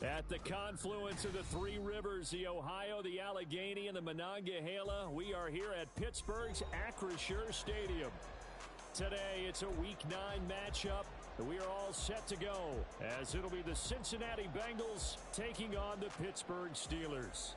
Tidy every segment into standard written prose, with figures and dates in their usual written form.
At the confluence of the three rivers, the Ohio, the Allegheny, and the Monongahela, we are here at Pittsburgh's Acrisure Stadium. Today, it's a Week 9 matchup, and we are all set to go, as it'll be the Cincinnati Bengals taking on the Pittsburgh Steelers.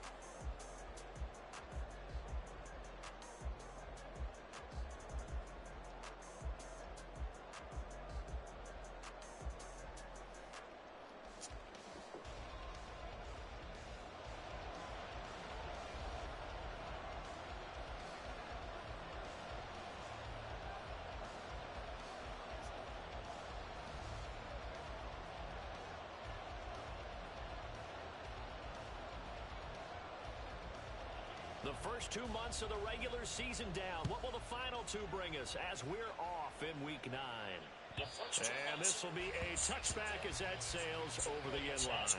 The first 2 months of the regular season down. What will the final two bring us as we're off in Week 9? And this will be a touchback as that sails over the end line.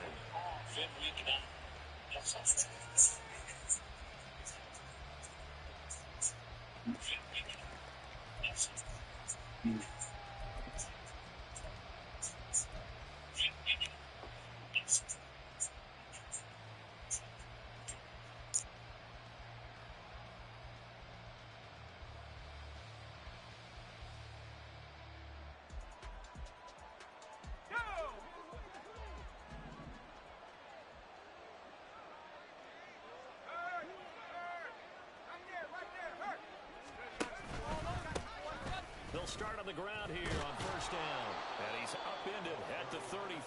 They'll start on the ground here on first down. And he's upended at the 33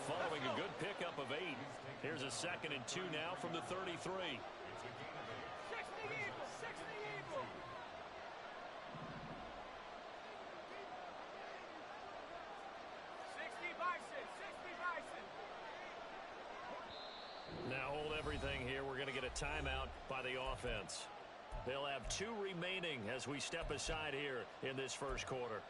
following a good pickup of 8. Here's a 2nd and 2 now from the 33. Now hold everything here. We're going to get a timeout by the offense. They'll have 2 remaining as we step aside here in this first quarter.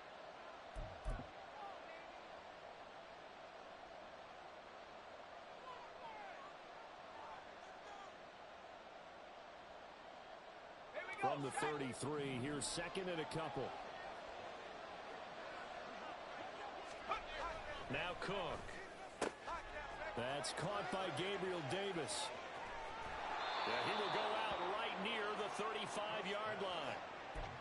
From the 33, here's 2nd and a couple. Now Cook. That's caught by Gabriel Davis. Yeah, he will go out right near the 35-yard line.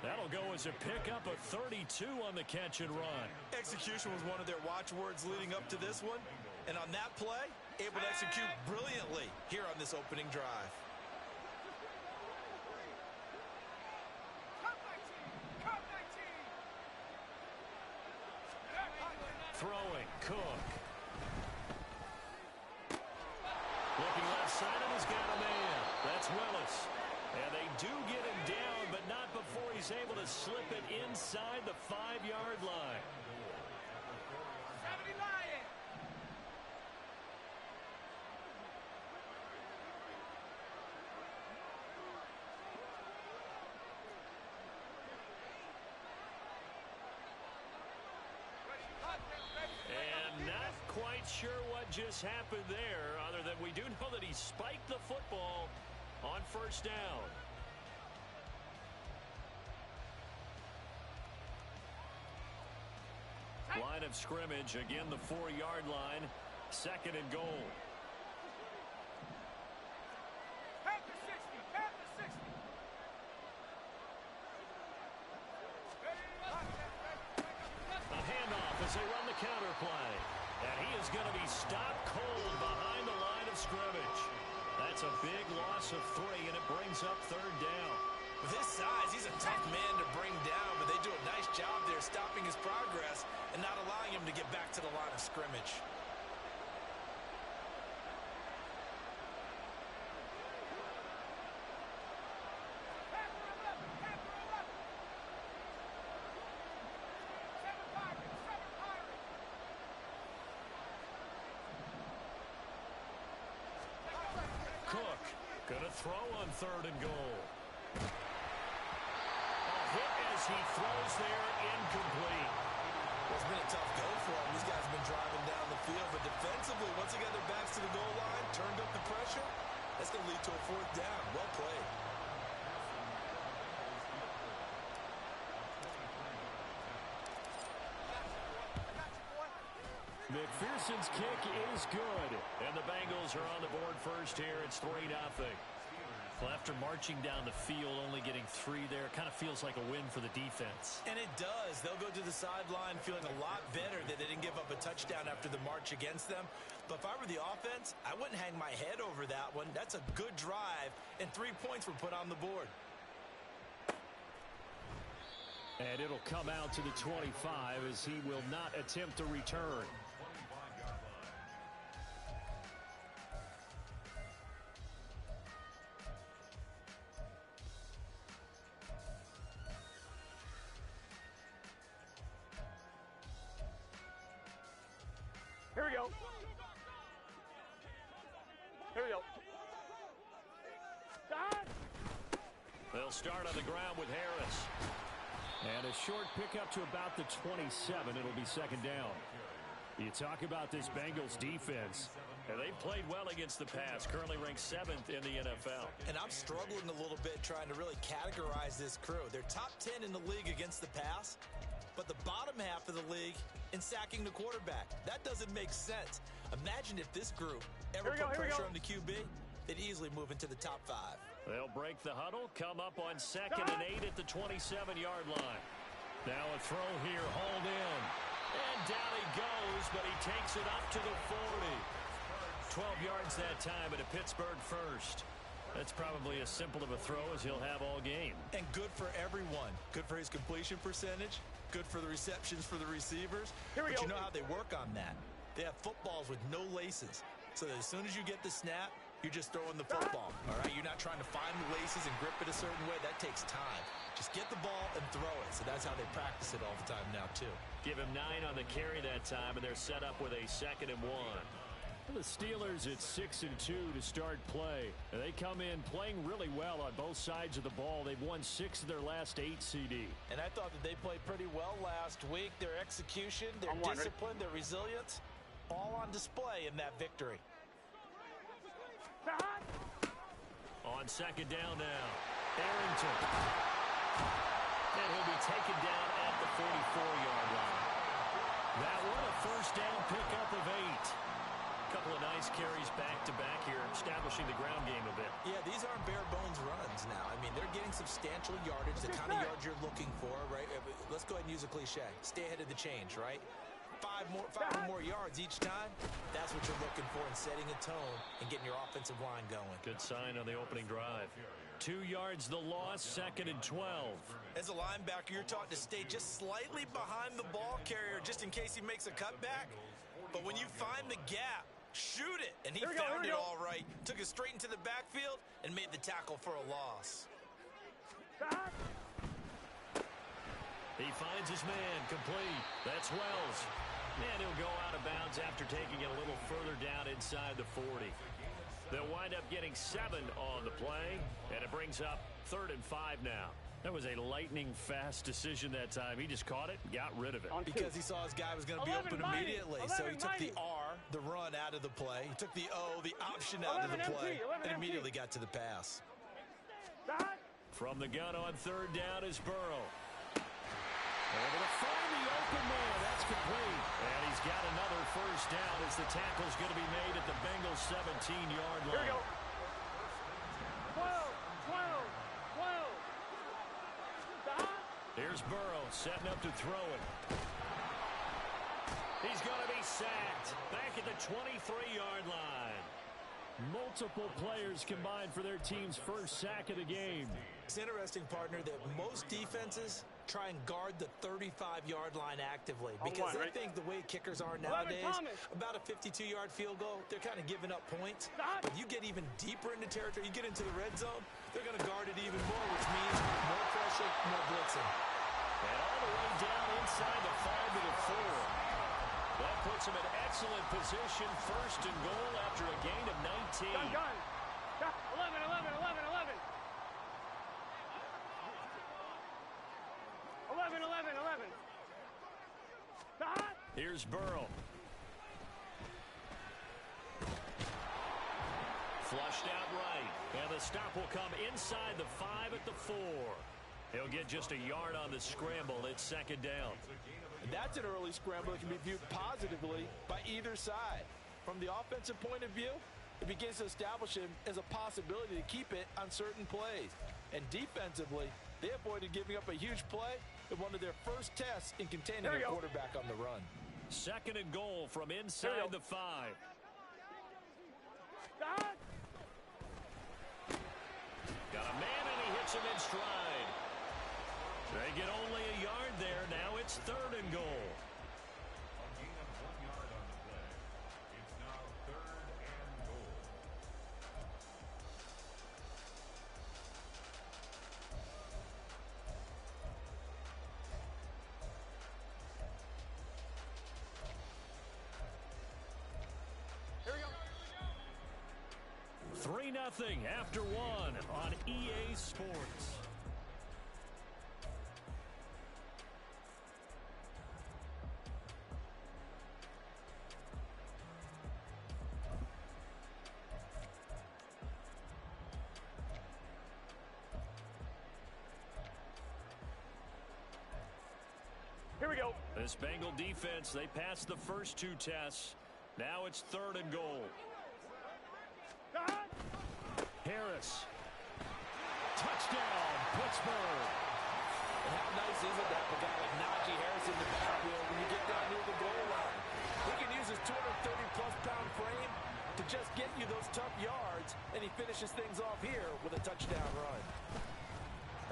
That'll go as a pickup of 32 on the catch and run. Execution was one of their watchwords leading up to this one. And on that play, able to execute brilliantly here on this opening drive. Throwing, Cook. Looking left side, and he's got a man. That's Willis. And they do get him down, but not before he's able to slip it inside the 5-yard line. And not quite sure what just happened there, other than we do know that he spiked the football on first down. Line of scrimmage, again the 4-yard line, 2nd and goal. A handoff as they run the counter play. And he is going to be stopped cold behind the line of scrimmage. That's a big loss of 3, and it brings up 3rd down. With his size, he's a tough man to bring down, but they do a nice job there stopping his progress and not allowing him to get back to the line of scrimmage. Cook going to throw on 3rd and goal. A hit as he throws there, incomplete. Well, it's been a tough go for him. These guys have been driving down the field, but defensively, once they got their backs to the goal line, turned up the pressure, that's going to lead to a 4th down. Well played. McPherson's kick is good, and the Bengals are on the board first here. It's 3-0. Well, after marching down the field, only getting 3 there, kind of feels like a win for the defense. And it does. They'll go to the sideline feeling a lot better that they didn't give up a touchdown after the march against them. But if I were the offense, I wouldn't hang my head over that one. That's a good drive, and 3 points were put on the board. And it'll come out to the 25 as he will not attempt a return. Here we go. Here we go. They'll start on the ground with Harris. And a short pickup to about the 27. It'll be second down. You talk about this Bengals defense. And they've played well against the pass, currently ranked 7th in the NFL. And I'm struggling a little bit trying to really categorize this crew. They're top 10 in the league against the pass, but the bottom half of the league in sacking the quarterback. That doesn't make sense. Imagine if this group ever put pressure on the QB, they'd easily move into the top 5. They'll break the huddle, come up on 2nd and 8 at the 27-yard line. Now a throw here, hauled in. And down he goes, but he takes it up to the 40. 12 yards that time at a Pittsburgh first. That's probably as simple of a throw as he'll have all game. And good for everyone. Good for his completion percentage. Good for the receptions for the receivers. But you know how they work on that. They have footballs with no laces. So that as soon as you get the snap, you're just throwing the football. All right, you're not trying to find the laces and grip it a certain way. That takes time. Just get the ball and throw it. So that's how they practice it all the time now, too. Give him 9 on the carry that time, and they're set up with a 2nd and 1. The Steelers at 6-2 to start play. They come in playing really well on both sides of the ball. They've won 6 of their last 8 CD. And I thought that they played pretty well last week. Their execution, their discipline, their resilience, all on display in that victory. On 2nd down now, Arrington. And he'll be taken down at the 44-yard line. That one a first down pickup of 8. Couple of nice carries back-to-back here, establishing the ground game a bit. Yeah, these aren't bare-bones runs now. I mean, they're getting substantial yardage, the kind of yards you're looking for, right? Let's go ahead and use a cliche. Stay ahead of the change, right? 5 or more yards each time, that's what you're looking for in setting a tone and getting your offensive line going. Good sign on the opening drive. 2 yards the loss, 2nd and 12. As a linebacker, you're taught to stay just slightly behind the ball carrier just in case he makes a cutback. But when you find the gap, shoot it. And he found it all right. Took it straight into the backfield and made the tackle for a loss. He finds his man complete. That's Wells. And he'll go out of bounds after taking it a little further down inside the 40. They'll wind up getting 7 on the play, and it brings up 3rd and 5 now. That was a lightning-fast decision that time. He just caught it and got rid of it. Because he saw his guy was going to be open immediately. So he took the R, the run, out of the play. He took the O, the option out of the play, and immediately got to the pass. From the gun on 3rd down is Burrow. Able to find the open man. That's complete. And he's got another first down as the tackle's going to be made at the Bengals' 17-yard line. Here we go. 12. Here's Burrow setting up to throw it. He's going to be sacked back at the 23-yard line. Multiple players combined for their team's first sack of the game. It's interesting, partner, that most defenses try and guard the 35-yard line actively because they think the way kickers are nowadays, about a 52-yard field goal, they're kind of giving up points. But you get even deeper into territory, you get into the red zone, they're going to guard it even more, which means more pressure, more blitzing. And all the way down inside the 5 to the 4. That puts him in excellent position, 1st and goal after a gain of 19. Gun. 11. Here's Burrow. Flushed out right. And the stop will come inside the 5 at the 4. He'll get just a yard on the scramble. It's 2nd down. That's an early scramble that can be viewed positively by either side. From the offensive point of view, it begins to establish him as a possibility to keep it on certain plays. And defensively, they avoided giving up a huge play in one of their first tests in containing a quarterback on the run. 2nd and goal from inside the 5. Got a man, and he hits him in stride. They get only a yard there. Now it's 3rd and goal. A gain of 1 yard on the play. It's now 3rd and goal. Here we go. 3-0 after 1 on EA Sports. Here we go. This Bengal defense, they passed the first 2 tests. Now it's 3rd and goal. Harris. Touchdown, Pittsburgh. And how nice is it to have a guy like Najee Harris in the backfield when you get down near the goal line? He can use his 230-plus pound frame to just get you those tough yards, and he finishes things off here with a touchdown run.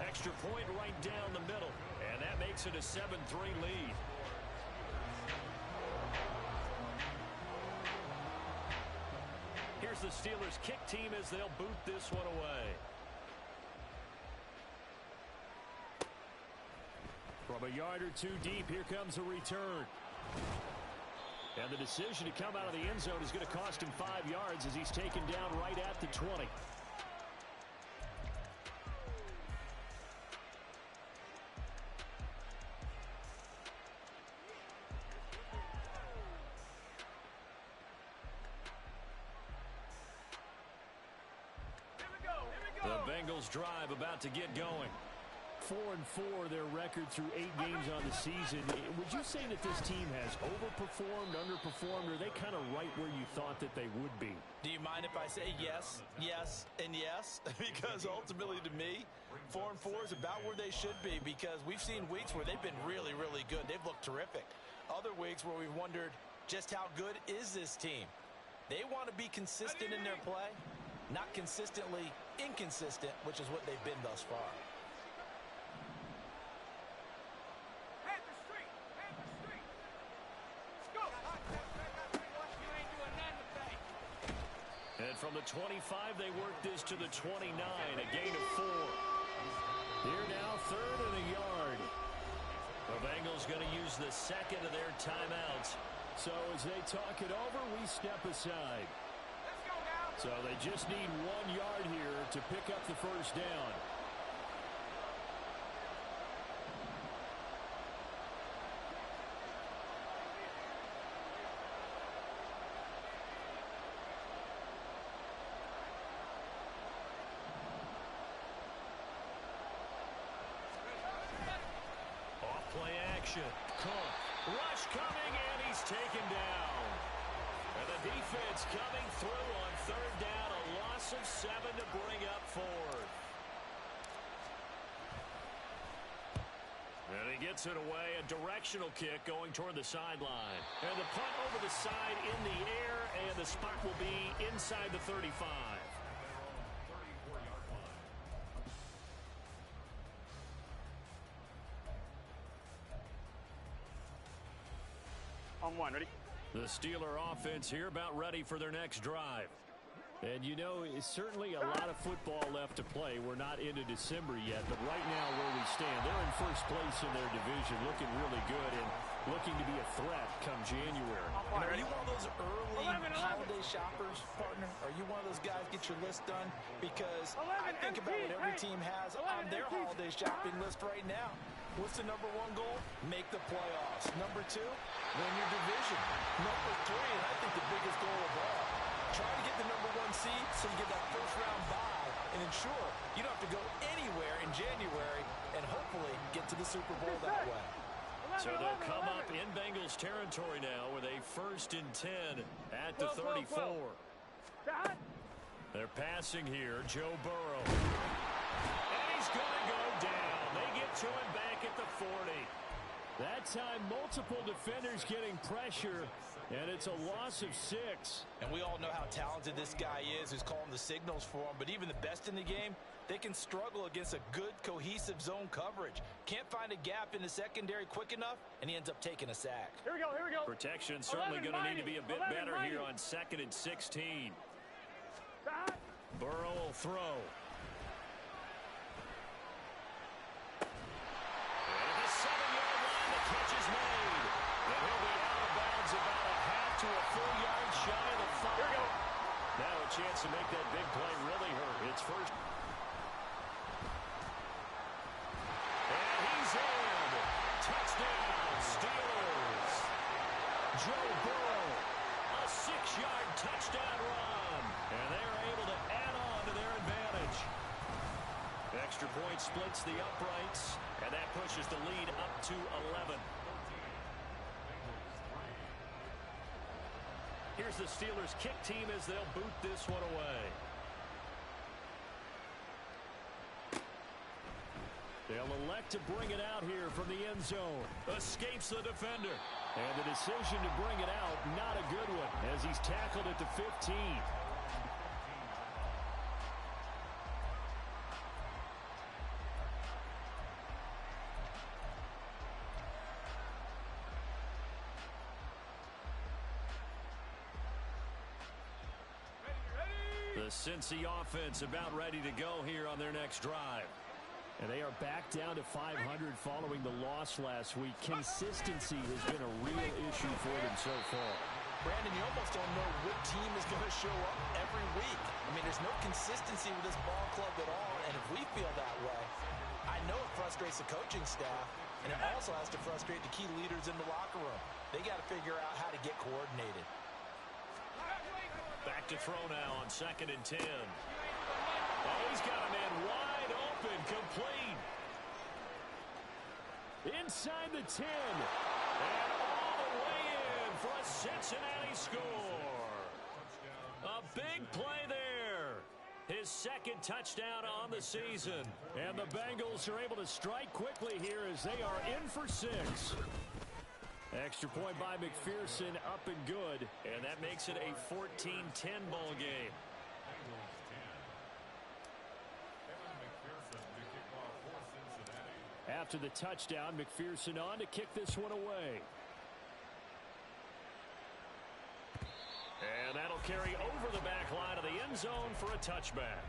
Extra point right down the middle, and that makes it a 7-3 lead. Here's the Steelers' kick team as they'll boot this one away. From a yard or 2 deep, here comes a return. And the decision to come out of the end zone is going to cost him 5 yards as he's taken down right at the 20. The Bengals drive about to get going. 4-4 their record through 8 games on the season. Would you say that this team has overperformed, underperformed, or are they kind of right where you thought that they would be? Do you mind if I say yes, yes, and yes? Because ultimately to me, 4-4 is about where they should be, because we've seen weeks where they've been really, really good. They've looked terrific. Other weeks where we've wondered just how good is this team. They want to be consistent in their play, not consistently inconsistent, which is what they've been thus far. And from the 25, they work this to the 29, a gain of 4. Here now, 3rd and a yard. The Bengals going to use the 2nd of their timeouts. So as they talk it over, we step aside. So they just need 1 yard here to pick up the first down. Off-play action. Cook. Rush coming, and he's taken down. And the defense coming through on 3rd down. A loss of 7 to bring up 4th. And he gets it away. A directional kick going toward the sideline. And the punt over the side in the air, and the spot will be inside the 35. On 1, ready? The Steeler offense here about ready for their next drive. And you know, it's certainly a lot of football left to play. We're not into December yet, but right now where we stand, they're in first place in their division, looking really good and looking to be a threat come January. And are you one of those early holiday shoppers, partner? Are you one of those guys get your list done? Because I think about what every team has on their holiday shopping list right now. What's the number 1 goal? Make the playoffs. Number 2, win your division. Number 3, and I think the biggest goal of all, try to get the number 1 seed so you get that first-round bye and ensure you don't have to go anywhere in January and hopefully get to the Super Bowl that way. So they'll come up in Bengals territory now with a 1st and 10 at the 34. They're passing here, Joe Burrow. And he's going to go down. They get to him back at the 40. That time, multiple defenders getting pressure, and it's a loss of 6. And we all know how talented this guy is who's calling the signals for him, but even the best in the game, they can struggle against a good, cohesive zone coverage. Can't find a gap in the secondary quick enough, and he ends up taking a sack. Here we go, here we go. Protection certainly going to need to be a bit better here on 2nd and 16. Burrow will throw. And at the 7-yard line, the catch is made. And he'll be out of bounds about a half to a full yard shy of the 5. Here we go. Now a chance to make that big play really hurt. It's first. And he's in. Touchdown, Steelers. Joe Burrow, a 6-yard touchdown run. And they're able to add on to their advantage. Extra point splits the uprights, and that pushes the lead up to 11. Here's the Steelers kick team as they'll boot this one away. They'll elect to bring it out here from the end zone. Escapes the defender. And the decision to bring it out, not a good one, as he's tackled at the 15. The Cincy offense about ready to go here on their next drive. And they are back down to 500 following the loss last week. Consistency has been a real issue for them so far. Brandon, you almost don't know what team is going to show up every week. I mean, there's no consistency with this ball club at all, and if we feel that way, I know it frustrates the coaching staff, and it also has to frustrate the key leaders in the locker room. They got to figure out how to get coordinated. Back to throw now on 2nd and 10. Oh, he's got a man wide open, complete. Inside the 10. And all the way in for a Cincinnati score. A big play there. His 2nd touchdown on the season. And the Bengals are able to strike quickly here as they are in for 6. Extra point by McPherson, up and good. And that makes it a 14-10 ball game. After the touchdown, McPherson on to kick this one away. And that'll carry over the back line of the end zone for a touchback.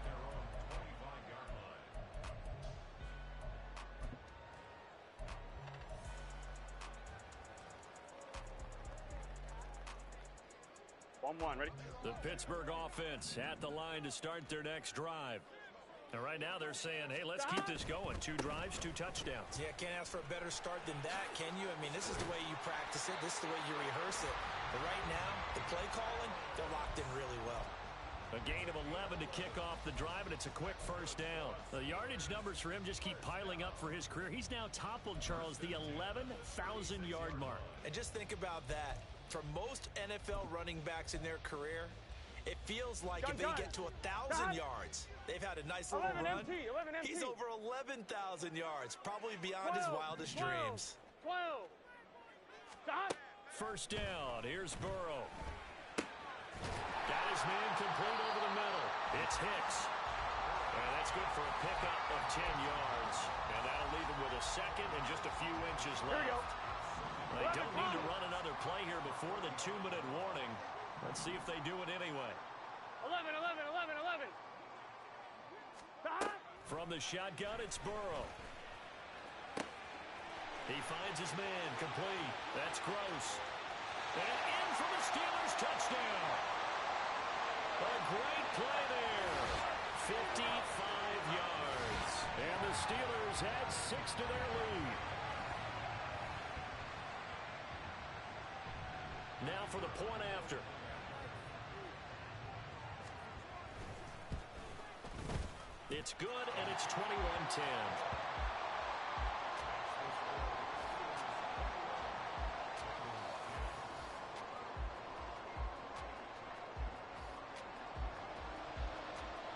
Ready? The Pittsburgh offense at the line to start their next drive. And right now they're saying, hey, let's keep this going. 2 drives, 2 touchdowns. Yeah, can't ask for a better start than that, can you? I mean, this is the way you practice it. This is the way you rehearse it. But right now, the play calling, they're locked in really well. A gain of 11 to kick off the drive, and it's a quick first down. The yardage numbers for him just keep piling up for his career. He's now toppled, Charles, the 11,000-yard mark. And just think about that. For most NFL running backs in their career, it feels like if they get to 1,000 yards, they've had a nice little run. He's over 11,000 yards, probably beyond his wildest dreams. 12. Stop. First down. Here's Burrow. Got his man complete over the middle. It's Hicks. And that's good for a pickup of 10 yards. And that'll leave him with a 2nd and just a few inches left. Here we go. They don't need to run another play here before the 2-minute warning. Let's see if they do it anyway. 11. Stop. From the shotgun, it's Burrow. He finds his man, complete. That's Gross. And in for the Steelers touchdown. A great play there. 55 yards. And the Steelers add 6 to their lead. Now for the point after. It's good, and it's 21-10.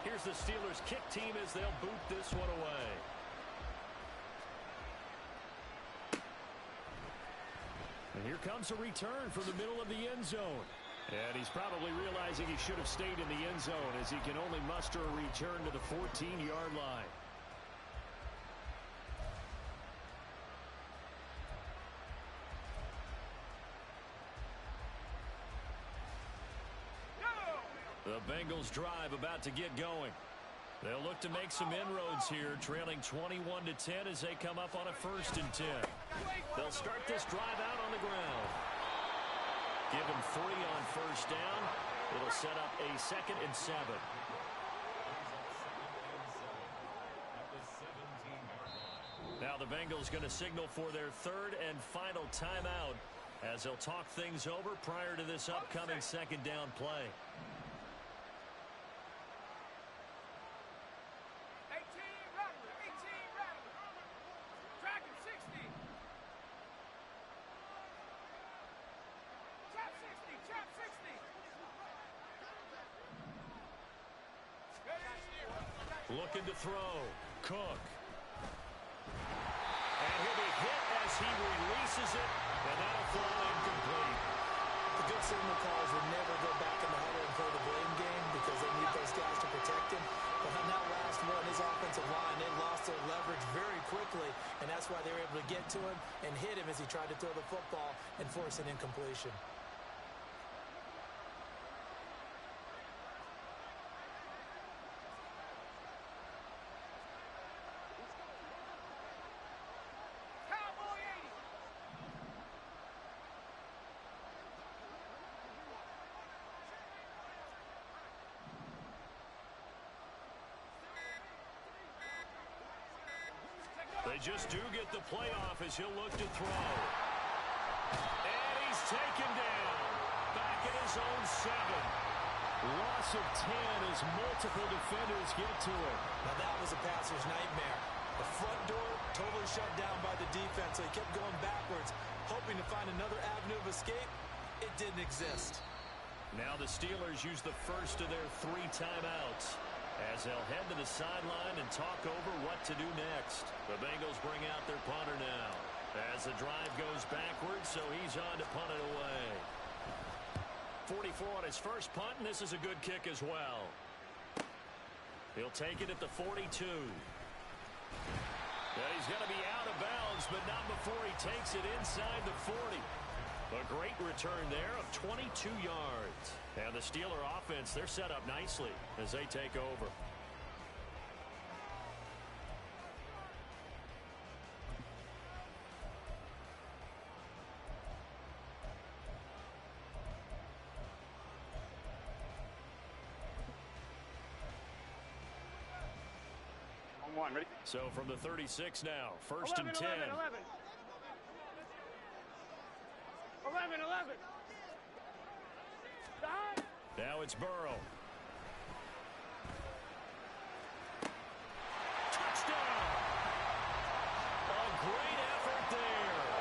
Here's the Steelers' kick team as they'll boot this one away. And here comes a return from the middle of the end zone. And he's probably realizing he should have stayed in the end zone as he can only muster a return to the 14-yard line. The Bengals drive about to get going. They'll look to make some inroads here, trailing 21-10 as they come up on a 1st and 10. They'll start this drive out on the ground. Give him 3 on 1st down. It'll set up a 2nd and 7. Now the Bengals going to signal for their 3rd and final timeout as they'll talk things over prior to this upcoming 2nd down play. Looking to throw. Cook. And he'll be hit as he releases it, and that'll fall incomplete. The good signal calls would never go back in the huddle and play the blame game because they need those guys to protect him. But on that last one, his offensive line, they lost their leverage very quickly, and that's why they were able to get to him and hit him as he tried to throw the football and force an incompletion. They just do get the playoff as he'll look to throw. And he's taken down. Back at his own 7. Loss of 10 as multiple defenders get to it. Now that was a passer's nightmare. The front door totally shut down by the defense, so he kept going backwards, hoping to find another avenue of escape. It didn't exist. Now the Steelers use the first of their 3 timeouts as they'll head to the sideline and talk over what to do next. The Bengals bring out their punter now as the drive goes backwards, so he's on to punt it away. 44 on his first punt, and this is a good kick as well. He'll take it at the 42. Yeah, he's going to be out of bounds, but not before he takes it inside the 40. A great return there of 22 yards. And the Steeler offense, they're set up nicely as they take over. On 1, ready? So from the 36 now, 1st 11, and 10. 11, 11. 11. Now it's Burrow. Touchdown! A great effort there.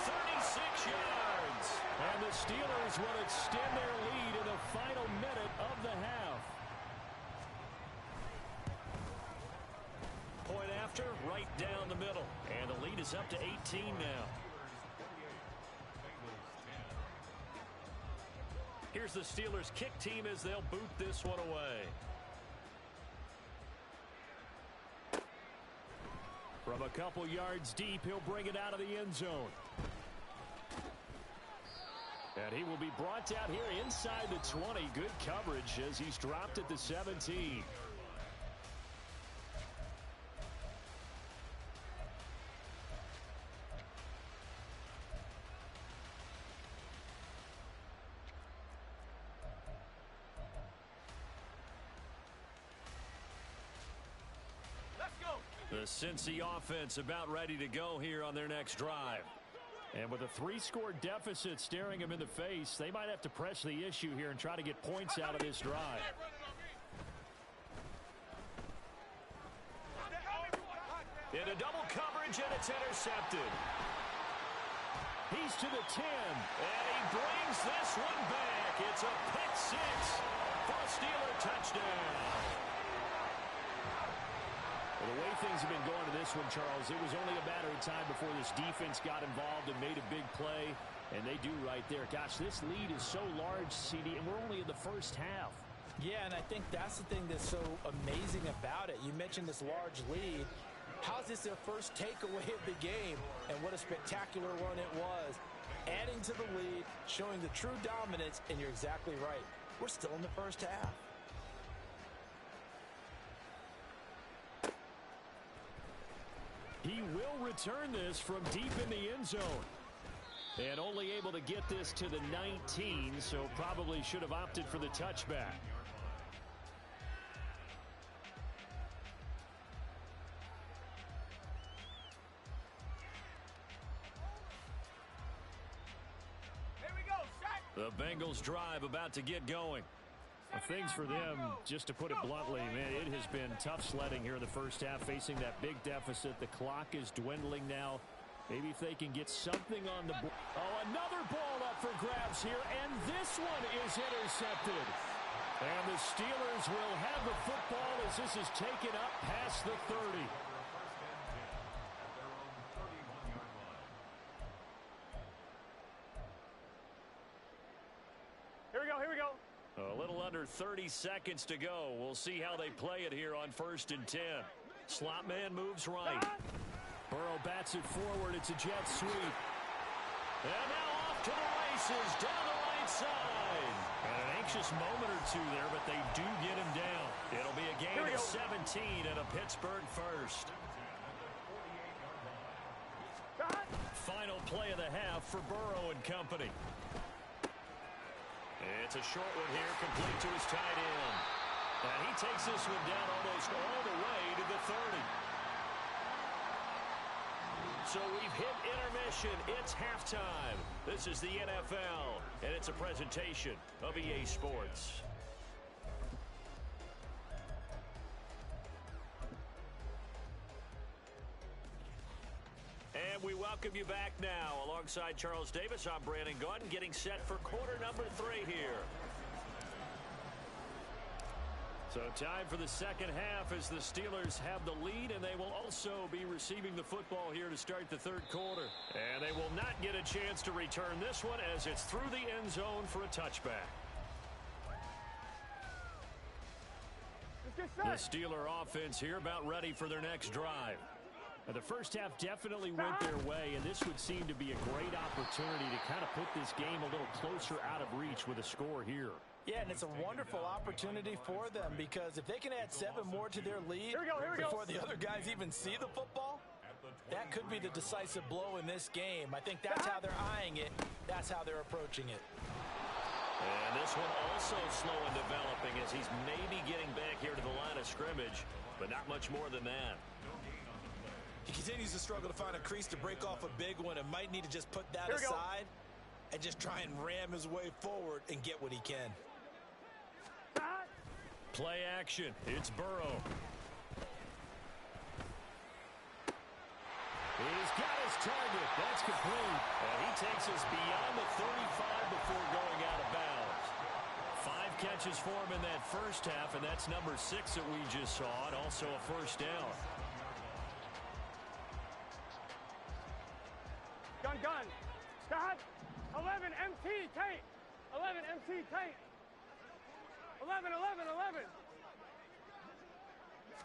36 yards. And the Steelers will extend their lead in the final minute of the half. Point after, right down the middle. And the lead is up to 18 now. Here's the Steelers' kick team as they'll boot this one away. From a couple yards deep, he'll bring it out of the end zone. And he will be brought down here inside the 20. Good coverage as he's dropped at the 17. The Cincy offense about ready to go here on their next drive. And with a 3-score deficit staring them in the face, they might have to press the issue here and try to get points out of this drive. Into double coverage, and it's intercepted. He's to the 10, and he brings this one back. It's a pick 6 for a Steeler touchdown. Well, the way things have been going to this one, Charles, it was only a matter of time before this defense got involved and made a big play, and they do right there. Gosh, this lead is so large, CD, and we're only in the first half. Yeah, and I think that's the thing that's so amazing about it. You mentioned this large lead. How's this their first takeaway of the game? And what a spectacular one it was. Adding to the lead, showing the true dominance, and you're exactly right. We're still in the first half. He will return this from deep in the end zone. And only able to get this to the 19, so probably should have opted for the touchback. The Bengals drive about to get going. Well, things for them, just to put it bluntly, man, it has been tough sledding here in the first half, facing that big deficit. The clock is dwindling now. Maybe if they can get something on the board. Oh, another ball up for grabs here, and this one is intercepted. And the Steelers will have the football as this is taken up past the 30. Here we go. A little under 30 seconds to go. We'll see how they play it here on 1st and 10. Slot man moves right. Burrow bats it forward. It's a jet sweep. And now off to the races down the right side. And an anxious moment or two there, but they do get him down. It'll be a gain of 17 and a Pittsburgh first. Final play of the half for Burrow and company. It's a short one here, complete to his tight end. And he takes this one down almost all the way to the 30. So we've hit intermission. It's halftime. This is the NFL, and it's a presentation of EA Sports. And we welcome you back now. Alongside Charles Davis, I'm Brandon Gaudin, getting set for quarter number 3 here. So time for the second half as the Steelers have the lead, and they will also be receiving the football here to start the third quarter. And they will not get a chance to return this one as it's through the end zone for a touchback. The Steeler offense here about ready for their next drive. Now, the first half definitely went their way, and this would seem to be a great opportunity to kind of put this game a little closer out of reach with a score here. Yeah, and it's a wonderful opportunity for them because if they can add 7 more to their lead before the other guys even see the football, that could be the decisive blow in this game. I think that's how they're eyeing it. That's how they're approaching it. And this one also slow in developing as he's maybe getting back here to the line of scrimmage, but not much more than that. He continues to struggle to find a crease to break off a big one and might need to just put that aside and just try and ram his way forward and get what he can. Play action. It's Burrow. He's got his target. That's complete. And he takes us beyond the 35 before going out of bounds. 5 catches for him in that first half, and that's number 6 that we just saw, and also a first down. Gun. Scott. 11 MT tape. 11 MT tape. 11.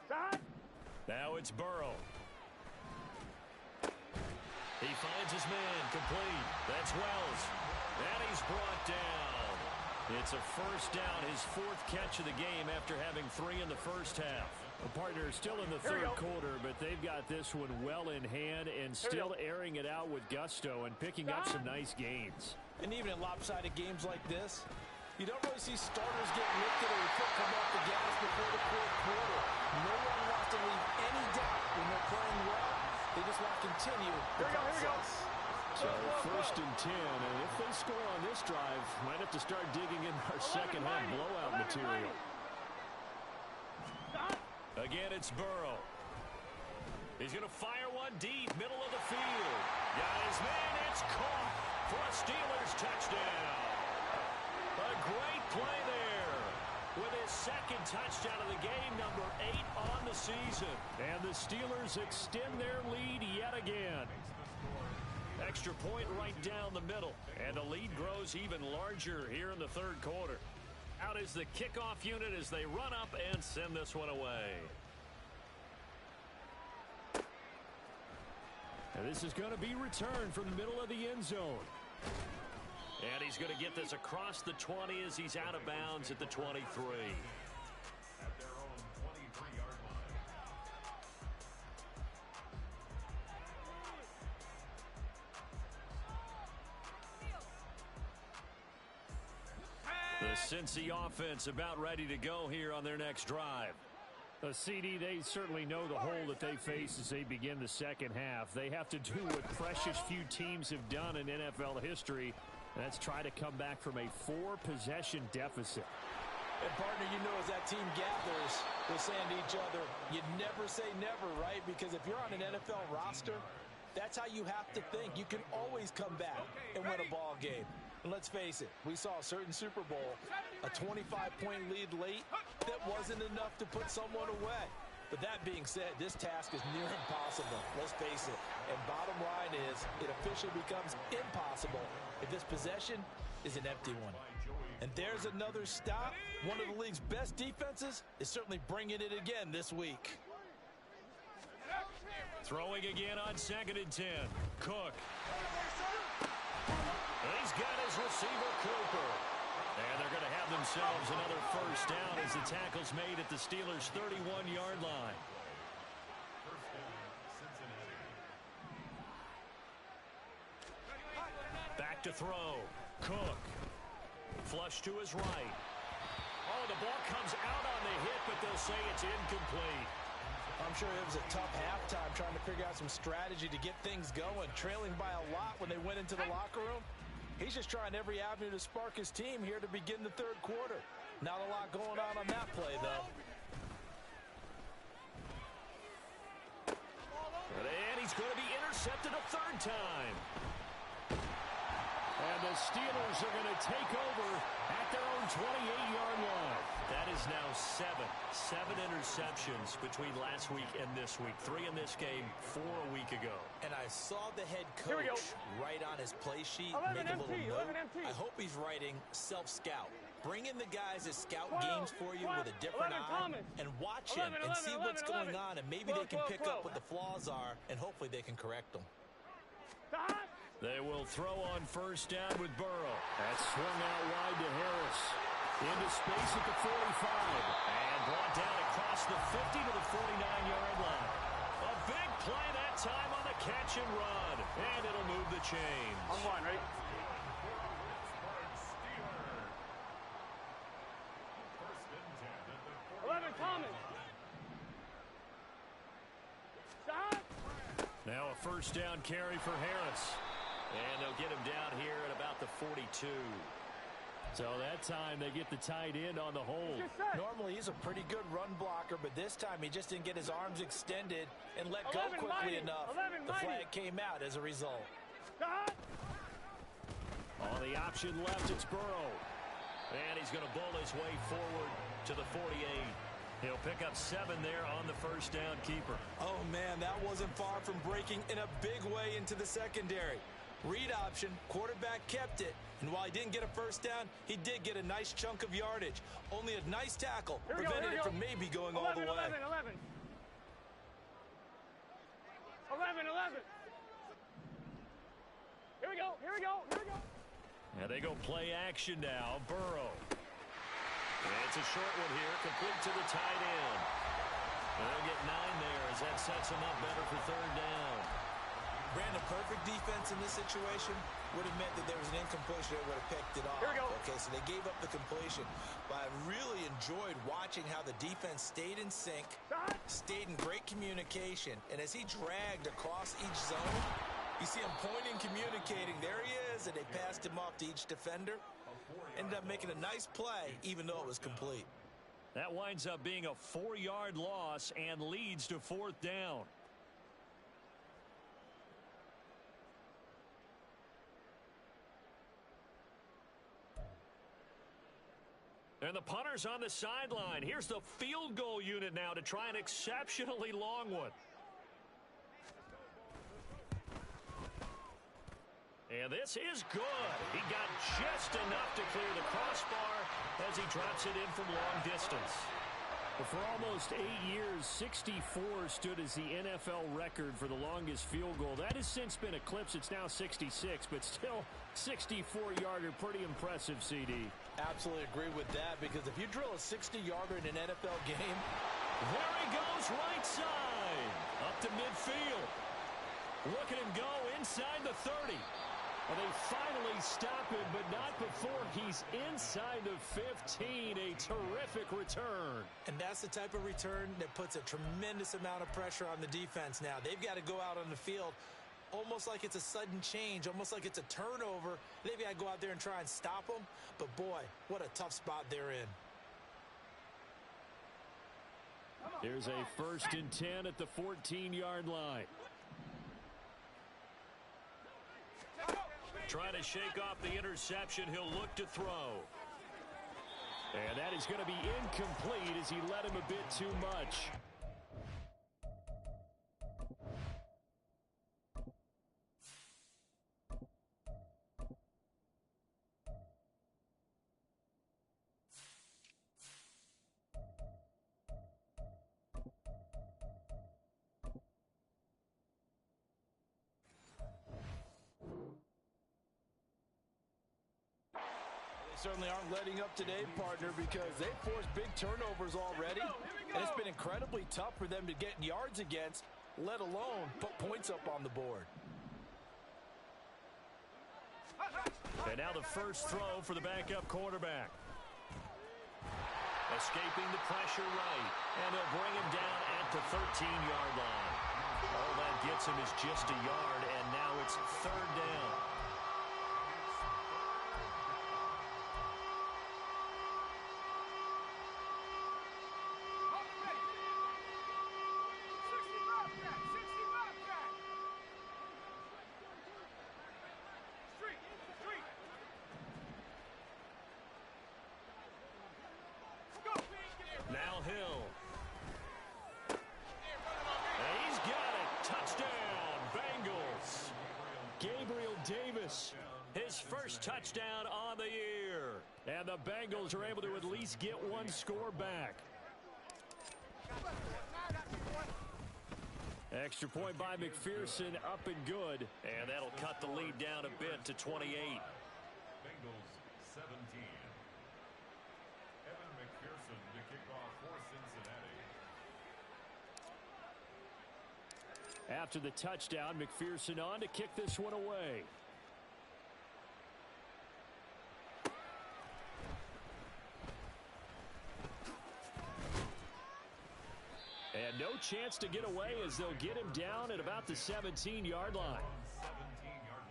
Scott. Now it's Burrow. He finds his man, complete. That's Wells. And he's brought down. It's a first down, his 4th catch of the game after having 3 in the first half. The partner is still in the third quarter, but they've got this one well in hand and still airing it out with gusto and picking up some nice gains. And even in lopsided games like this, you don't really see starters get lifted or your foot come off the gas before the 4th quarter. No one wants to leave any doubt when they're playing well. They just want to continue the process. So 1st and 10, and if they score on this drive, might have to start digging in our second half blowout material. Again, it's Burrow. He's going to fire one deep, middle of the field. Got his man, it's caught for a Steelers touchdown. A great play there. with his second touchdown of the game, number 8 on the season. And the Steelers extend their lead yet again. Extra point right down the middle. And the lead grows even larger here in the third quarter. Out is the kickoff unit as they run up and send this one away. And this is going to be returned from the middle of the end zone. And he's going to get this across the 20 as he's out of bounds at the 23. At their own 23-yard line. The Cincy offense about ready to go here on their next drive. CD, they certainly know the hole that they face as they begin the second half. They have to do what precious few teams have done in NFL history. That's try to come back from a 4-possession deficit. And, partner, you know, as that team gathers, we're saying to each other, you never say never, right? Because if you're on an NFL roster, that's how you have to think. You can always come back and win a ball game. And let's face it, we saw a certain Super Bowl, a 25-point lead late that wasn't enough to put someone away. But that being said, this task is near impossible. Let's face it. And bottom line is, it officially becomes impossible if this possession is an empty one. And there's another stop. One of the league's best defenses is certainly bringing it again this week. Throwing again on 2nd and 10. Cook. He's got his receiver, Cooper. And they're going to have themselves another first down as the tackle's made at the Steelers' 31-yard line. First down, Cincinnati. Back to throw. Cook. Flush to his right. Oh, the ball comes out on the hit, but they'll say it's incomplete. I'm sure it was a tough halftime trying to figure out some strategy to get things going. Trailing by a lot when they went into the locker room. He's just trying every avenue to spark his team here to begin the third quarter. Not a lot going on that play, though. And he's going to be intercepted a third time. And the Steelers are going to take over at their own 28-yard line. That is now 7 interceptions between last week and this week. 3 in this game, 4 a week ago. And I saw the head coach write on his play sheet, make a little note. I hope he's writing self-scout. Bring in the guys that scout games for you with a different eye and watch him and see what's going on, and maybe they can pick up what the flaws are, and hopefully they can correct them. They will throw on first down with Burrow. That's swung out wide to Harris. Into space at the 45. And brought down across the 50 to the 49-yard line. A big play that time on the catch and run. And it'll move the chains. On one, right? First and 10 at the 11, Thomas. Stop. Now a first down carry for Harris. And they'll get him down here at about the 42. So that time they get the tight end on the hold. Normally he's a pretty good run blocker, but this time he just didn't get his arms extended and let go quickly enough. The flag came out as a result. On the option left, it's Burrow. And he's going to bull his way forward to the 48. He'll pick up 7 there on the first down keeper. Oh, man, that wasn't far from breaking in a big way into the secondary. Read option, quarterback kept it, and while he didn't get a first down, he did get a nice chunk of yardage. Only a nice tackle prevented it from maybe going all the way. 11. 11. Here we go. And they go play action now. Burrow. And it's a short one here, complete to the tight end. And they'll get 9 there as that sets them up better for third down. Brandon, perfect defense in this situation would have meant that there was an incompletion that would have picked it off. Here we go. Okay, so they gave up the completion. But I really enjoyed watching how the defense stayed in sync, stayed in great communication. And as he dragged across each zone, you see him pointing, communicating. There he is, and they passed him off to each defender. Ended up making a nice play, even though it was complete. That winds up being a 4-yard loss and leads to fourth down. And the punter's on the sideline. Here's the field goal unit now to try an exceptionally long one. And this is good. He got just enough to clear the crossbar as he drops it in from long distance. For almost 8 years, 64 stood as the NFL record for the longest field goal. That has since been eclipsed. It's now 66, but still 64-yarder. Pretty impressive, CD. Absolutely agree with that, because if you drill a 60-yarder in an NFL game. There he goes, right side. Up to midfield. Look at him go inside the 30. Well, they finally stop him, but not before he's inside the 15. A terrific return. And that's the type of return that puts a tremendous amount of pressure on the defense now. They've got to go out on the field almost like it's a sudden change, almost like it's a turnover. They've got to go out there and try and stop them. But, boy, what a tough spot they're in. There's a 1st and 10 at the 14-yard line. Trying to shake off the interception. He'll look to throw. And that is going to be incomplete as he led him a bit too much. Certainly aren't letting up today, partner, because they've forced big turnovers already, and it's been incredibly tough for them to get yards against, let alone put points up on the board. And now the first throw for the backup quarterback. Escaping the pressure right, and they'll bring him down at the 13-yard line. All that gets him is just a yard, and now it's 3rd down. Now Hill. And he's got it. Touchdown, Bengals. Gabriel Davis, his first touchdown on the year. And the Bengals are able to at least get one score back. Extra point by McPherson, up and good. And that'll cut the lead down a bit to 28. Bengals 17. McPherson to kick off for Cincinnati. After the touchdown, McPherson on to kick this one away. And no chance to get away as they'll get him down at about the 17-yard line. 17-yard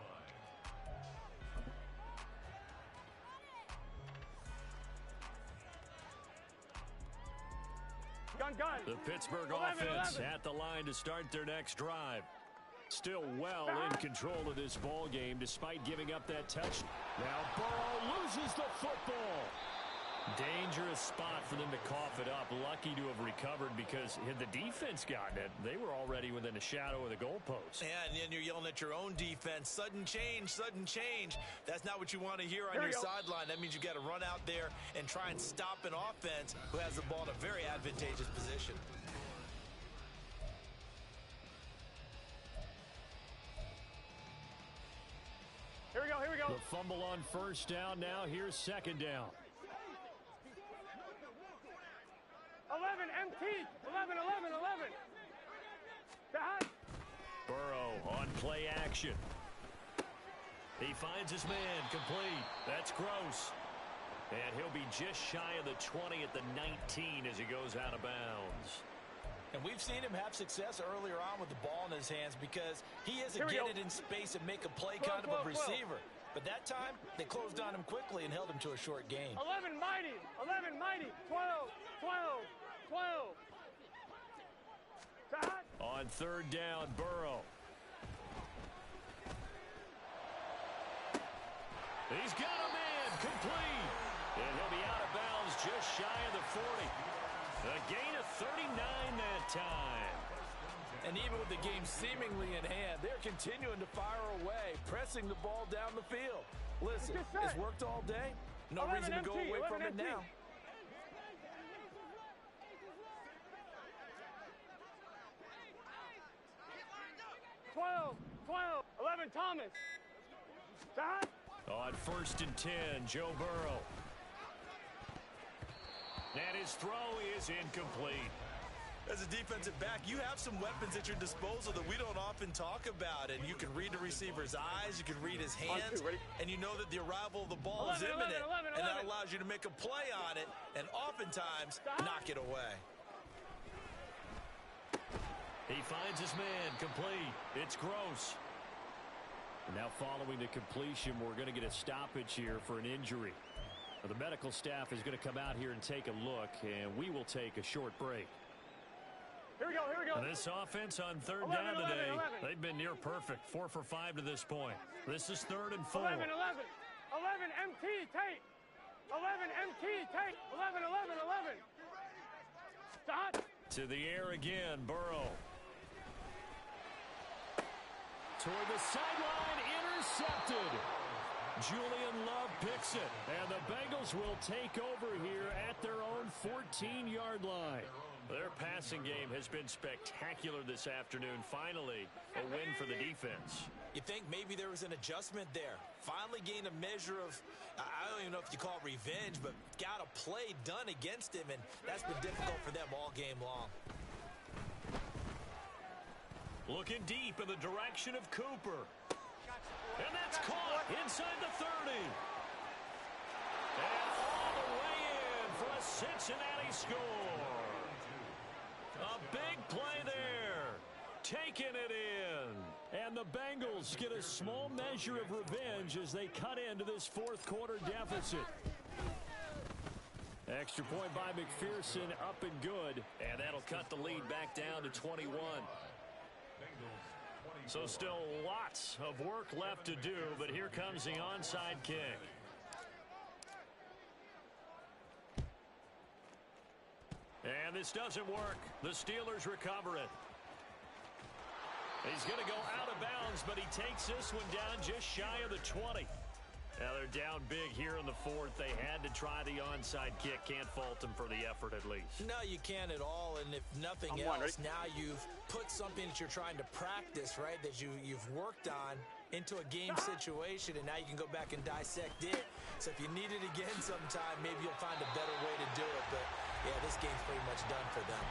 line. Gun. The Pittsburgh 11, offense 11. at the line to start their next drive. Still well in control of this ball game despite giving up that touch. Now Burrow loses the football. Dangerous spot for them to cough it up. Lucky to have recovered because had the defense gotten it, they were already within a shadow of the goalpost. Yeah, and then you're yelling at your own defense. Sudden change, sudden change. That's not what you want to hear on your sideline. That means you got to run out there and try and stop an offense who has the ball in a very advantageous position. Here we go. The fumble on first down. Now here's 2nd down. 11, MT. 11. Dad. Burrow on play action. He finds his man complete. That's Gross. And he'll be just shy of the 20 at the 19 as he goes out of bounds. And we've seen him have success earlier on with the ball in his hands because he isn't getting it in space and make a play kind of a receiver. But that time, they closed on him quickly and held him to a short gain. 11 mighty. 12. Dad. On 3rd down, Burrow. He's got a man complete. And he'll be out of bounds just shy of the 40. A gain of 39 that time. And even with the game seemingly in hand, they're continuing to fire away, pressing the ball down the field. Listen, it's worked all day. No reason to go away from it now. Twelve, 11, Thomas. On 1st and 10, Joe Burrow. And his throw is incomplete. As a defensive back, you have some weapons at your disposal that we don't often talk about. And you can read the receiver's eyes, you can read his hands, and you know that the arrival of the ball is imminent. And that allows you to make a play on it and oftentimes knock it away. He finds his man, complete. It's Gross. And now following the completion, we're going to get a stoppage here for an injury. Now, the medical staff is going to come out here and take a look, and we will take a short break. Here we go. And this offense on third down today, they've been near perfect. 4 for 5 to this point. This is 3rd and 4. 11, MT, Tate. 11, MT, Tate. 11. Stop. To the air again, Burrow. Toward the sideline, intercepted. Julian Love picks it, and the Bengals will take over here at their own 14-yard line. Their passing game has been spectacular this afternoon. Finally, a win for the defense. You think maybe there was an adjustment there. Finally gained a measure of, I don't even know if you call it revenge, but got a play done against him, and that's been difficult for them all game long. Looking deep in the direction of Cooper. And that's caught inside the 30. And all the way in for a Cincinnati score. A big play there. Taking it in. And the Bengals get a small measure of revenge as they cut into this 4th quarter deficit. Extra point by McPherson, up and good. And that'll cut the lead back down to 21. So still lots of work left to do, but here comes the onside kick. And this doesn't work. The Steelers recover it. He's going to go out of bounds, but he takes this one down just shy of the 20. Now they're down big here in the 4th. They had to try the onside kick. Can't fault them for the effort at least. No, you can't at all. And if nothing else, now you've put something that you're trying to practice, right, that you've worked on into a game situation, and now you can go back and dissect it. So if you need it again sometime, maybe you'll find a better way to do it. But, yeah, this game's pretty much done for them.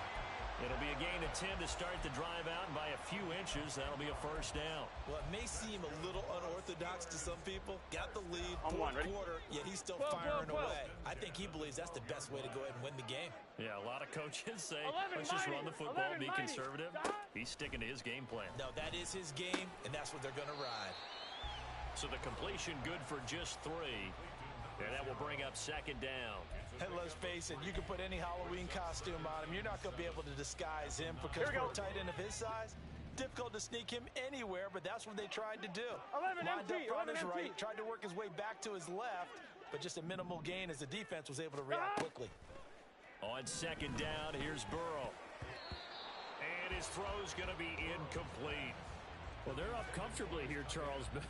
It'll be a gain of 10 to start the drive out, and by a few inches, that'll be a 1st down. Well, it may seem a little unorthodox to some people. Got the lead, 4th quarter, yet he's still firing away. I think he believes that's the best way to go ahead and win the game. Yeah, a lot of coaches say, let's just run the football and be conservative. He's sticking to his game plan. No, that is his game, and that's what they're going to ride. So the completion good for just 3, and that will bring up 2nd down. And let's face it, you can put any Halloween costume on him. You're not going to be able to disguise him because for a tight end of his size, difficult to sneak him anywhere, but that's what they tried to do. 11 Lined MT, up on his 11 right, MT. tried to work his way back to his left, but just a minimal gain as the defense was able to react quickly. On 2nd down, here's Burrow. And his throw's going to be incomplete. Well, they're up comfortably here, Charles, but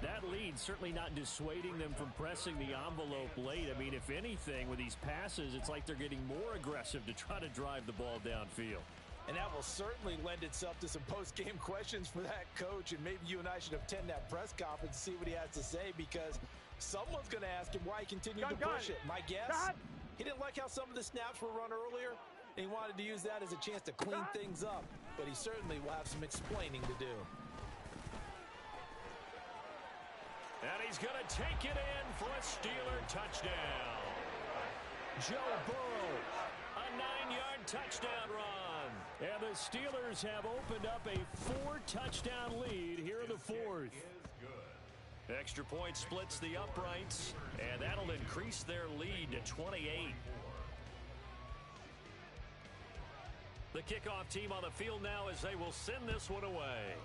that lead certainly not dissuading them from pressing the envelope late. I mean, if anything, with these passes, it's like they're getting more aggressive to try to drive the ball downfield. And that will certainly lend itself to some post-game questions for that coach, and maybe you and I should attend that press conference and see what he has to say, because someone's going to ask him why he continued to push it. My guess, he didn't like how some of the snaps were run earlier, and he wanted to use that as a chance to clean things up, but he certainly will have some explaining to do. And he's going to take it in for a Steeler touchdown. Joe Burrow, a 9-yard touchdown run. And the Steelers have opened up a 4-touchdown lead here in the 4th. Extra point splits the uprights, and that'll increase their lead to 28. The kickoff team on the field now as they will send this one away.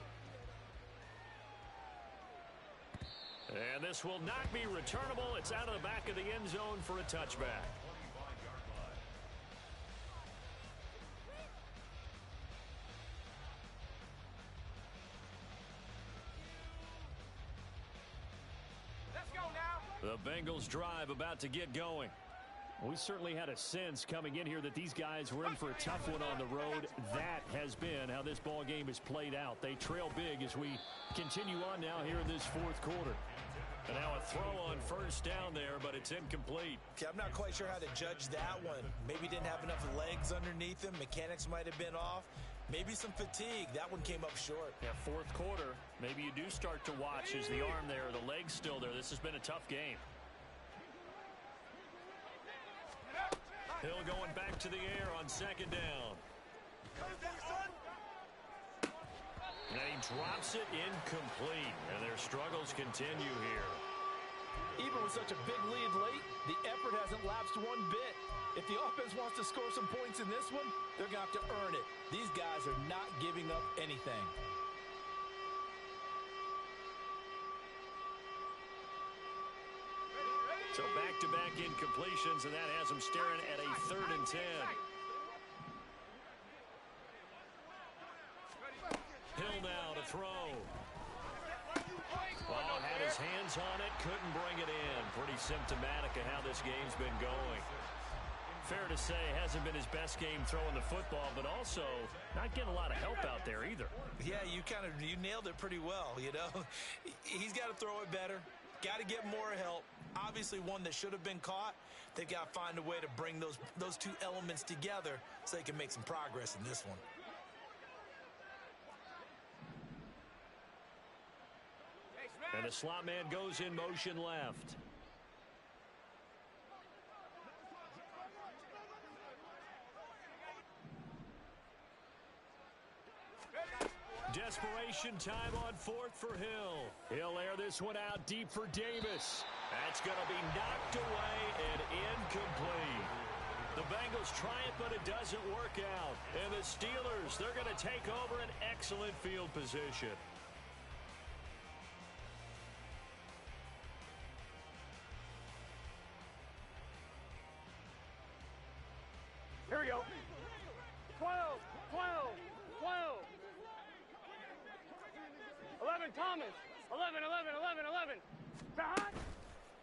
And this will not be returnable. It's out of the back of the end zone for a touchback. The Bengals drive about to get going. We certainly had a sense coming in here that these guys were in for a tough one on the road. That has been how this ball game is played out. They trail big as we continue on now here in this fourth quarter. And now a throw on first down there, but it's incomplete. Okay, I'm not quite sure how to judge that one. Maybe didn't have enough legs underneath him. Mechanics might have been off. Maybe some fatigue. That one came up short. Yeah, fourth quarter. Maybe you do start to watch as the arm there, the leg's still there. This has been a tough game. Hill going back to the air on second down. And he drops it incomplete. And their struggles continue here. Even with such a big lead late, the effort hasn't lapsed one bit. If the offense wants to score some points in this one, they're going to have to earn it. These guys are not giving up anything. So back-to-back incompletions, and that has them staring at a 3rd and 10. Hill now to throw. Oh, had his hands on it, couldn't bring it in. Pretty symptomatic of how this game's been going. Fair to say, hasn't been his best game throwing the football, but also not getting a lot of help out there either. Yeah, you nailed it pretty well, you know. He's got to throw it better. Got to get more help. Obviously one that should have been caught. They've got to find a way to bring those two elements together so they can make some progress in this one. And the slot man goes in motion left. Desperation time on 4th for Hill. He'll air this one out deep for Davis. That's going to be knocked away and incomplete. The Bengals try it, but it doesn't work out. And the Steelers, they're going to take over an excellent field position. Here we go. 12, 12, 12. 11, Thomas. 11, 11, 11, 11. Behind.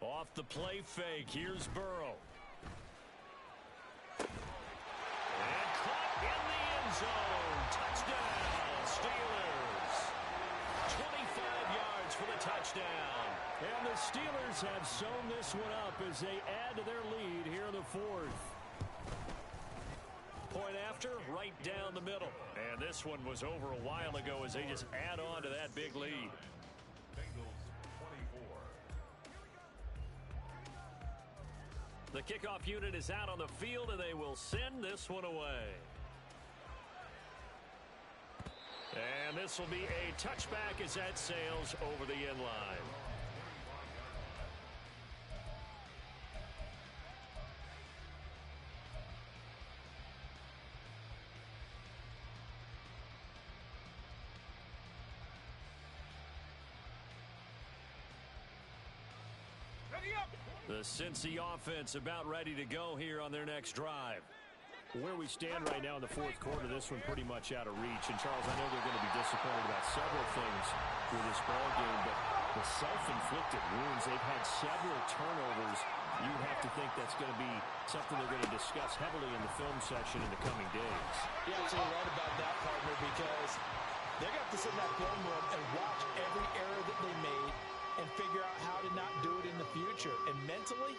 Off the play fake. Here's Burrow. And caught in the end zone. Touchdown, Steelers. 25 yards for the touchdown. And the Steelers have sewn this one up as they add to their lead here in the 4th. Point after, right down the middle. And this one was over a while ago as they just add on to that big lead. Bengals 24. The kickoff unit is out on the field, and they will send this one away. And this will be a touchback as that sails over the end line. The Cincy offense about ready to go here on their next drive. Where we stand right now in the 4th quarter, this one pretty much out of reach. And, Charles, I know they're going to be disappointed about several things with this ball game, but the self-inflicted wounds, they've had several turnovers. You would have to think that's going to be something they're going to discuss heavily in the film section in the coming days. You're absolutely right about that, partner, because they're going to have to sit in that film room and watch every error that they made and figure out how to not do it in the future. And mentally,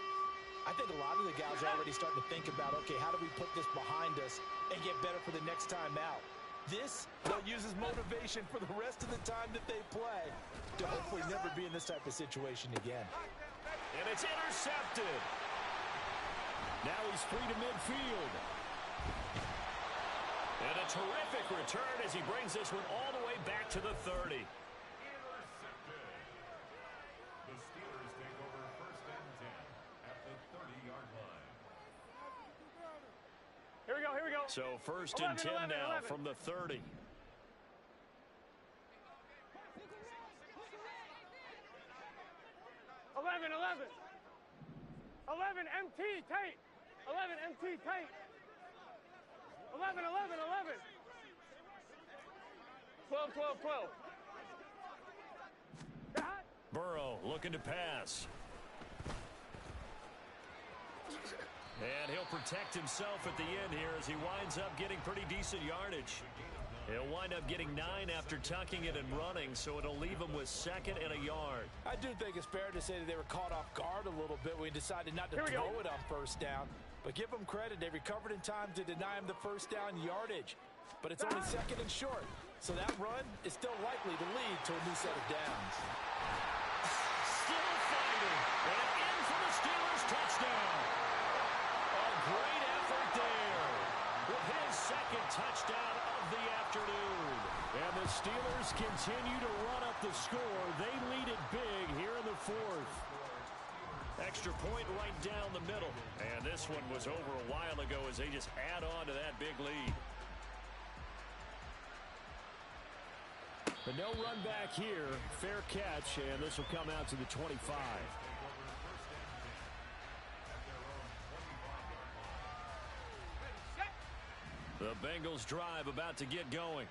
I think a lot of the guys are already starting to think about, okay, how do we put this behind us and get better for the next time out? This, they'll use as motivation for the rest of the time that they play to hopefully never be in this type of situation again. And it's intercepted. Now he's free to midfield. And a terrific return as he brings this one all the way back to the 30. The Steelers take over 1st and 10 at the 30-yard line. Here we go, here we go. So 1st and 10 now from the 30. 11, 11. 11, MT, Tate. 11, MT, Tate. 11, 11, 11. 12, 12, 12. Burrow looking to pass. And he'll protect himself at the end here as he winds up getting pretty decent yardage. He'll wind up getting 9 after tucking it and running, so it'll leave him with 2nd and a yard. I do think it's fair to say that they were caught off guard a little bit when he decided not to throw it on first down. But give them credit, they recovered in time to deny him the first down yardage. But it's only 2nd and short, so that run is still likely to lead to a new set of downs. Still fighting, and in for the Steelers touchdown. A great effort there with his 2nd touchdown of the afternoon. And the Steelers continue to run up the score. They lead it big here in the 4th. Extra point right down the middle. And this one was over a while ago as they just add on to that big lead. But no run back here. Fair catch, and this will come out to the 25. The Bengals drive about to get going.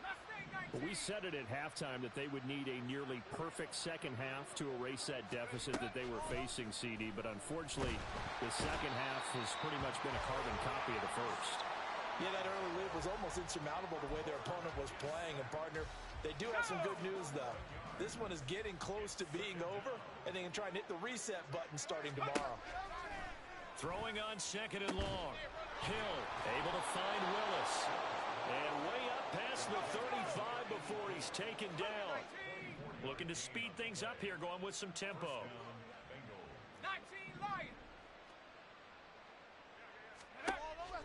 We said it at halftime that they would need a nearly perfect second half to erase that deficit that they were facing, CD. But unfortunately, the second half has pretty much been a carbon copy of the first. Yeah, that early lead was almost insurmountable the way their opponent was playing. And, partner, they do have some good news, though. This one is getting close to being over, and they can try and hit the reset button starting tomorrow. Throwing on 2nd and long. Hill able to find Willis. And way up past the 35 before he's taken down. Looking to speed things up here, going with some tempo. 19 Lions.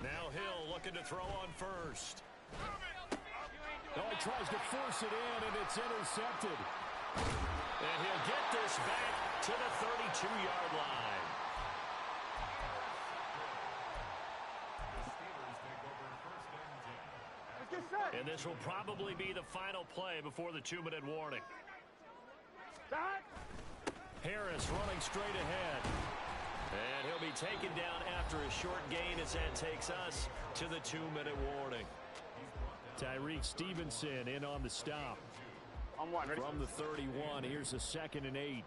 Now Hill looking to throw on first. Oh, he tries to force it in, and it's intercepted. And he'll get this back to the 32-yard line. And this will probably be the final play before the 2-minute warning. Harris running straight ahead. And he'll be taken down after a short gain as that takes us to the 2-minute warning. Tyreek Stevenson in on the stop. From the 31, here's a 2nd and 8.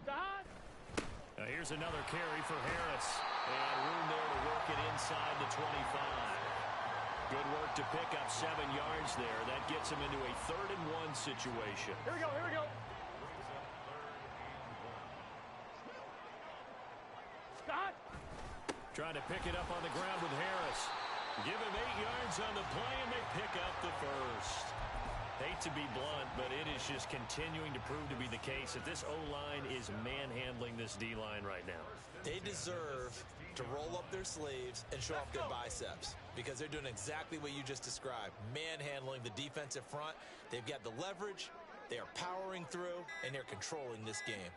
Now here's another carry for Harris. And room there to work it inside the 25. Good work to pick up 7 yards there. That gets him into a 3rd and 1 situation. Here we go. Scott! Trying to pick it up on the ground with Harris. Give him 8 yards on the play, and they pick up the first. Hate to be blunt, but it is just continuing to prove to be the case that this O-line is manhandling this D-line right now. They deserve to roll up their sleeves and show off their biceps because they're doing exactly what you just described, manhandling the defensive front. They've got the leverage, they are powering through, and they're controlling this game.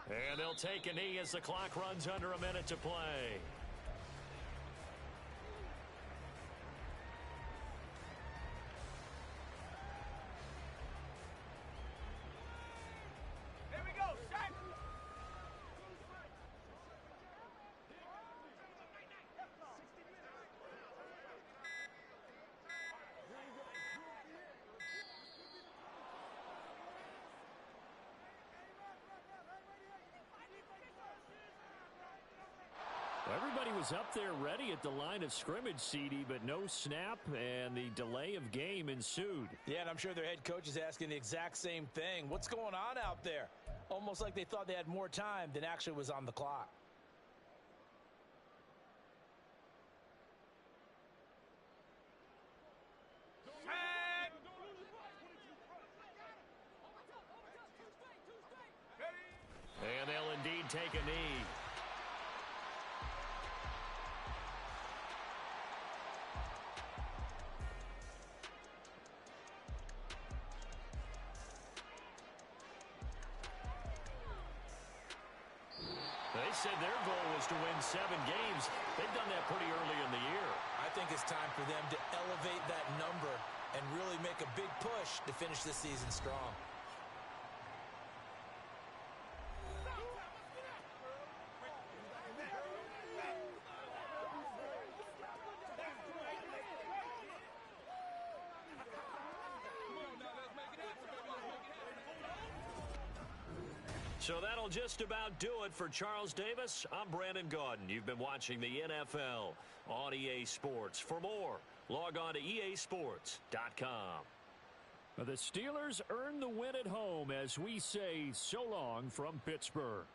And they'll take a knee as the clock runs under a minute to play. Everybody was up there ready at the line of scrimmage, CD, but no snap, and the delay of game ensued. Yeah, and I'm sure their head coach is asking the exact same thing. What's going on out there? Almost like they thought they had more time than actually was on the clock. And they'll indeed take a knee. They said their goal was to win 7 games. They've done that pretty early in the year. I think it's time for them to elevate that number and really make a big push to finish this season strong. So that'll just about do it for Charles Davis. I'm Brandon Gaudin. You've been watching the NFL on EA Sports. For more, log on to easports.com. The Steelers earn the win at home as we say so long from Pittsburgh.